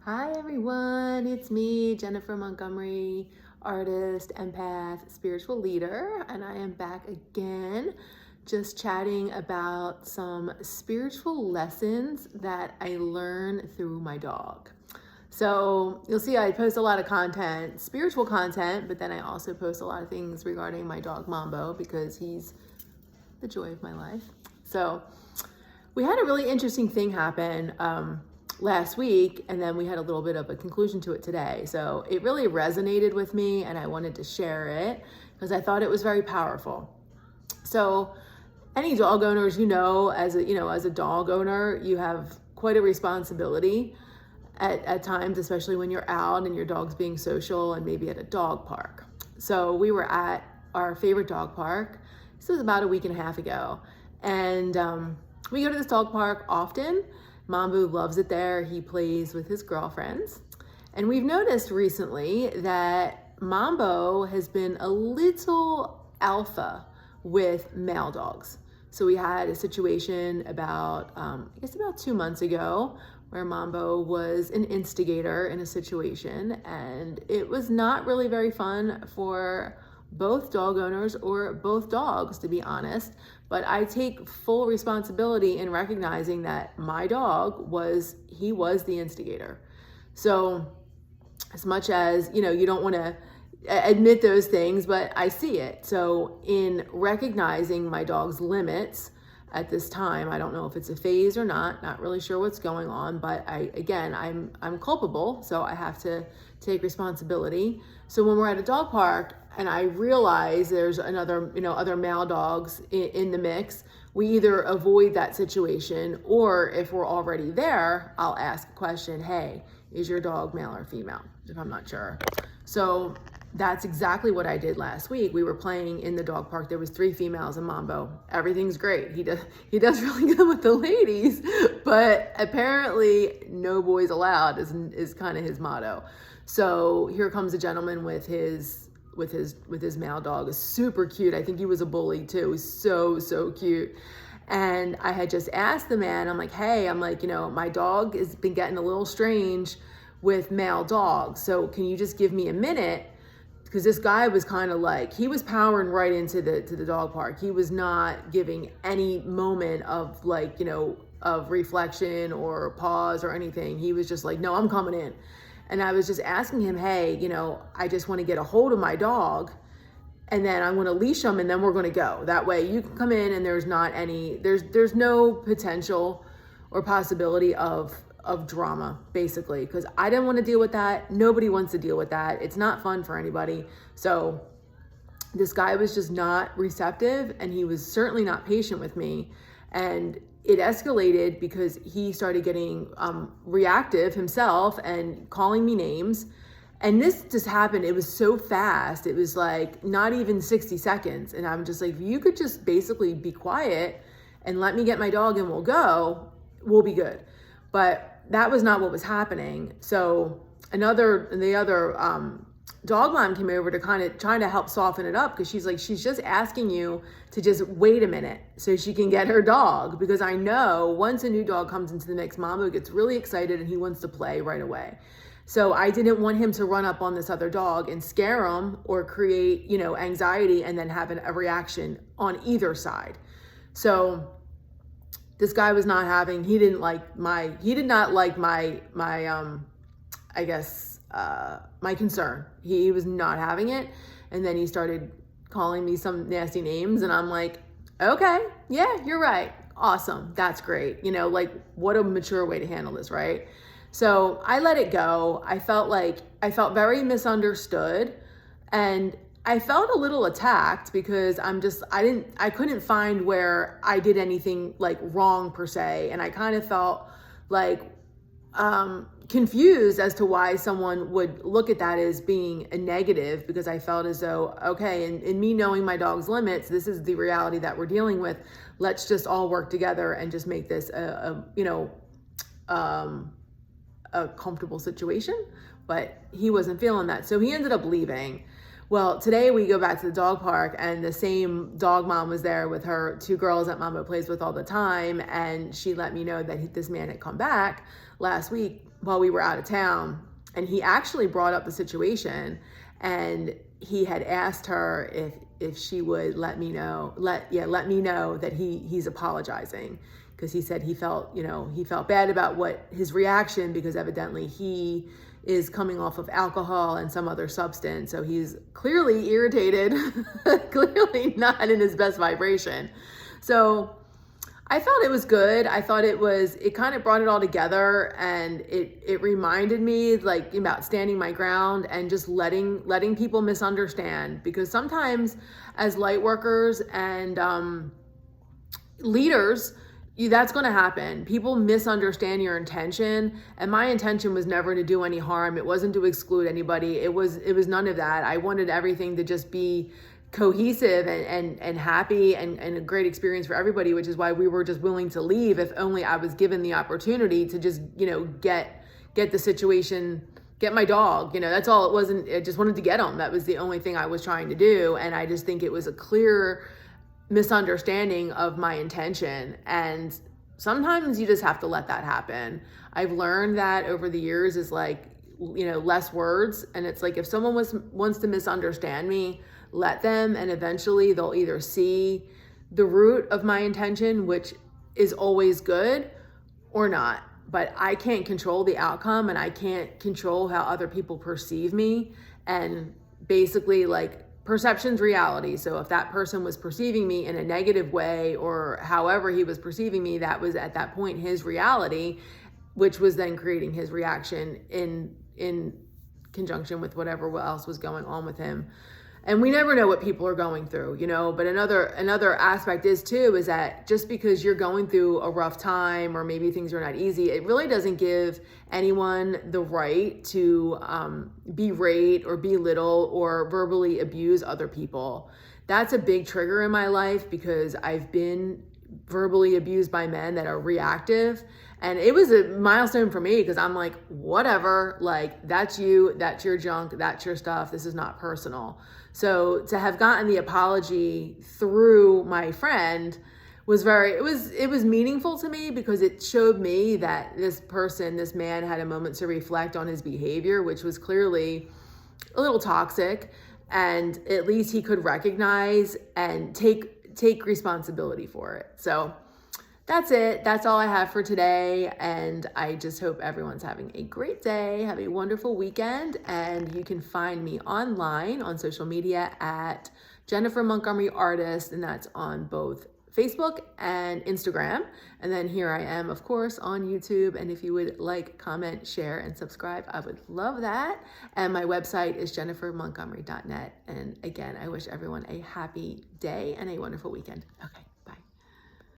Hi everyone, it's me, Jennifer Montgomery, artist, empath, spiritual leader, and I am back again just chatting about some spiritual lessons that I learned through my dog. So you'll see I post a lot of content, spiritual content, but then I also post a lot of things regarding my dog Mambo because he's the joy of my life. So we had a really interesting thing happen last week, and then we had a little bit of a conclusion to it today. So it really resonated with me, and I wanted to share it because I thought it was very powerful. So any dog owners, as a dog owner, you have quite a responsibility at times, especially when you're out and your dog's being social and maybe at a dog park. So we were at our favorite dog park. This was about a week and a half ago, and we go to this dog park often. Mambo loves it there. He plays with his girlfriends. And we've noticed recently that Mambo has been a little alpha with male dogs. So we had a situation about 2 months ago where Mambo was an instigator in a situation, and it was not really very fun for both dog owners or both dogs, to be honest. But I take full responsibility in recognizing that my dog was the instigator. So as much as, you don't want to admit those things, but I see it. So in recognizing my dog's limits at this time, I don't know if it's a phase or not really sure what's going on, but I'm culpable, so I have to take responsibility. So when we're at a dog park and I realize there's other male dogs in the mix, we either avoid that situation, or if we're already there, I'll ask a question, hey, is your dog male or female, if I'm not sure. So that's exactly what I did last week. We were playing in the dog park. There was 3 females and Mambo. Everything's great. He does really good with the ladies, but apparently no boys allowed is kind of his motto. So here comes a gentleman with his male dog. Is super cute. I think he was a bully too. He's so cute. And I had just asked the man, I'm like, hey, my dog has been getting a little strange with male dogs. So can you just give me a minute? Because this guy was kind of like, he was powering right into the dog park. He was not giving any moment of of reflection or pause or anything. He was just like, no, I'm coming in. And I was just asking him, hey, I just want to get a hold of my dog, and then I'm going to leash him, and then we're going to go. That way you can come in and there's no potential or possibility of drama, basically, because I didn't want to deal with that. Nobody wants to deal with that. It's not fun for anybody. So this guy was just not receptive, and he was certainly not patient with me. And it escalated because he started getting reactive himself and calling me names. And this just happened. It was so fast. It was like not even 60 seconds. And I'm just like, if you could just basically be quiet and let me get my dog and we'll be good. But that was not what was happening. So the other dog mom came over to kind of trying to help soften it up, because she's just asking you to just wait a minute so she can get her dog, because I know once a new dog comes into the mix, Mambo gets really excited and he wants to play right away. So I didn't want him to run up on this other dog and scare him or create, anxiety and then have a reaction on either side. So this guy was not having, he did not like my my concern. He was not having it. And then he started calling me some nasty names, and I'm like, okay, yeah, you're right. Awesome. That's great. What a mature way to handle this, right? So I let it go. I felt very misunderstood, and I felt a little attacked because I couldn't find where I did anything wrong per se. And I kind of felt confused as to why someone would look at that as being a negative, because I felt as though, okay, in me knowing my dog's limits, this is the reality that we're dealing with. Let's just all work together and just make this a comfortable situation. But he wasn't feeling that. So he ended up leaving. Well, today we go back to the dog park, and the same dog mom was there with her 2 girls that Mama plays with all the time. And she let me know that this man had come back last week while we were out of town. And he actually brought up the situation, and he had asked her if she would let me know that he's apologizing, because he said he felt bad about what his reaction, because evidently he is coming off of alcohol and some other substance. So he's clearly irritated, clearly not in his best vibration. So I felt it was good. I thought it kind of brought it all together, and it reminded me like about standing my ground and just letting people misunderstand, because sometimes as light workers and leaders, that's going to happen. People misunderstand your intention, and my intention was never to do any harm. It wasn't to exclude anybody. It was none of that. I wanted everything to just be cohesive and happy and a great experience for everybody, which is why we were just willing to leave if only I was given the opportunity to just, get the situation, get my dog, that's all. It wasn't, I just wanted to get him. That was the only thing I was trying to do. And I just think it was a clear misunderstanding of my intention. And sometimes you just have to let that happen. I've learned that over the years is like, less words. And it's like, if someone wants to misunderstand me, let them, and eventually they'll either see the root of my intention, which is always good, or not. But I can't control the outcome, and I can't control how other people perceive me. And basically, like, perception's reality. So if that person was perceiving me in a negative way, or however he was perceiving me, that was at that point his reality, which was then creating his reaction in conjunction with whatever else was going on with him. And we never know what people are going through, but another aspect is that just because you're going through a rough time, or maybe things are not easy, it really doesn't give anyone the right to berate or belittle or verbally abuse other people. That's a big trigger in my life, because I've been verbally abused by men that are reactive. And it was a milestone for me, because I'm like, whatever, like, that's you, that's your junk, that's your stuff. This is not personal. So to have gotten the apology through my friend was it was meaningful to me, because it showed me that this man had a moment to reflect on his behavior, which was clearly a little toxic. And at least he could recognize and take responsibility for it. So that's it. That's all I have for today. And I just hope everyone's having a great day. Have a wonderful weekend. And you can find me online on social media at Jennifer Montgomery Artist. And that's on both Facebook and Instagram. And then here I am, of course, on YouTube. And if you would like, comment, share, and subscribe, I would love that. And my website is jennifermontgomery.net. And again, I wish everyone a happy day and a wonderful weekend. Okay.